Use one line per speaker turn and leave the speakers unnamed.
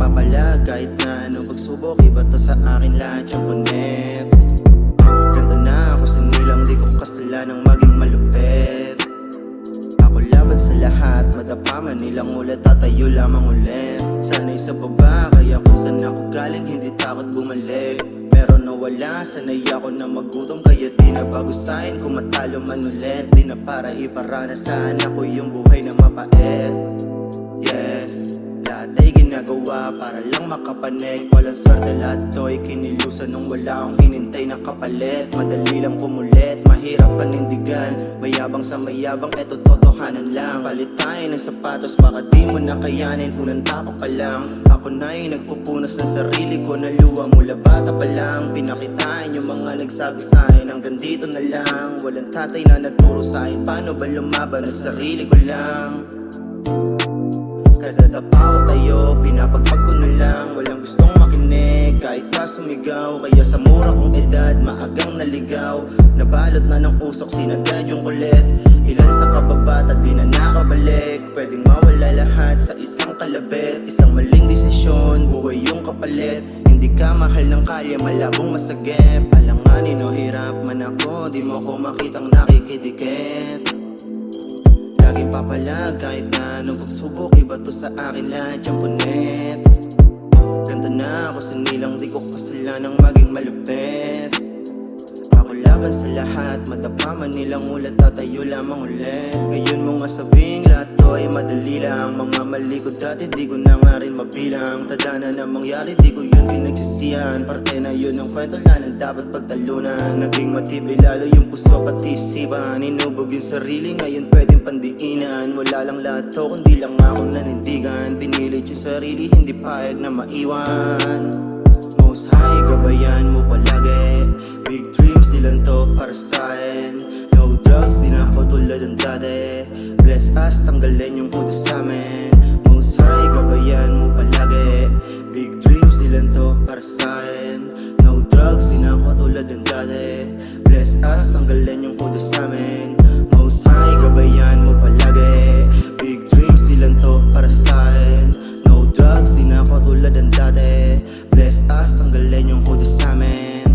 papalag kahit na anong pagsubok. Iba to sa akin lahat yung punet. Ganto na ako sa nilang, di ko kasalanang maging malupit. Ako laban sa lahat, madapa man nilang ulit, tatayo lamang ulit. Sana'y sa baba, kaya kung saan ako galing hindi takot bumalik. Meron o wala, sanay ako na magutom, kaya di na bago sa'kin kung matalo man ulit. Di na para iparanasan ako yung buhay na mapait. Yeah, lahat ay ginagawa para lang makapanig. Walang swerte, lahat to'y kinilusan nung wala akong hinintay na kapalit. Madali lang pumulit, mahirap panindigan. Mayabang sa mayabang, eto totohanan lang. Palit tayo ng sapatos, baka di mo na kayanin. Unang tapak pa lang, ako na'y nagpupunas ng sarili ko na luha mula bata pa lang. Pinakitain yung mga nagsabi sa'kin, hanggang dito na lang. Walang tatay na nagturo sa'kin, paano ba lumaban ng sarili ko lang. Kadadapa ko tayo, pinapagpag ko na lang. Walang gustong makinig, kahit pa sumigaw. Kaya sa mura kong edad, maagang naligaw. Nabalot na ng usok, sinagad yung kulit. Ilan sa kababata, di na nakabalik. Pwedeng mawala lahat sa isang kalabit. Isang maling desisyon, buhay yung kapalit. Hindi ka mahal ng kalye, malabong masagip. Alanganin o hirap man ako, di mo ko makitang nakikidikit. Laging papalag kahit na anong pagsubok. Iba to sa akin lahat yung punet. Ganda na ako sa nilang, di ko kasalanang maging malupit. Ako laban sa lahat, madapa man nilang ulit, tatayo lamang ulit. Ngayon mo nga sabing lahat to ay madali lang. Mga mali ko dati di ko na nga rin mabilang. Tadhana na mangyari, di ko yun pinagsisihan. Parte na yun ng kwento na dapat pagtalunan. Naging matibay lalo yung puso pati isipan. Inubog yung sarili, ngayon pwedeng pandiinan. Wala lang lahat to, kundi lang ako nanindigan. Pinilit yung sarili, hindi payag na maiwan. Most high, gabayan mo palagi. Big dreams, di lang to para sa'kin. No drugs, di na ako tulad ng dati. Bless us, tanggalin yung huda sa'min. Most high, gabayan mo palagi. Big dreams, di lang to para sa'kin. No drugs, di na ako tulad ng dati. Bless us, tanggalin yung huda sa'min. Most high, gabayan mo palagi. Big dreams, di lang to para sa'kin. No drugs, di na ako tulad ng dati. Bless us, tanggalin yung huda sa'min.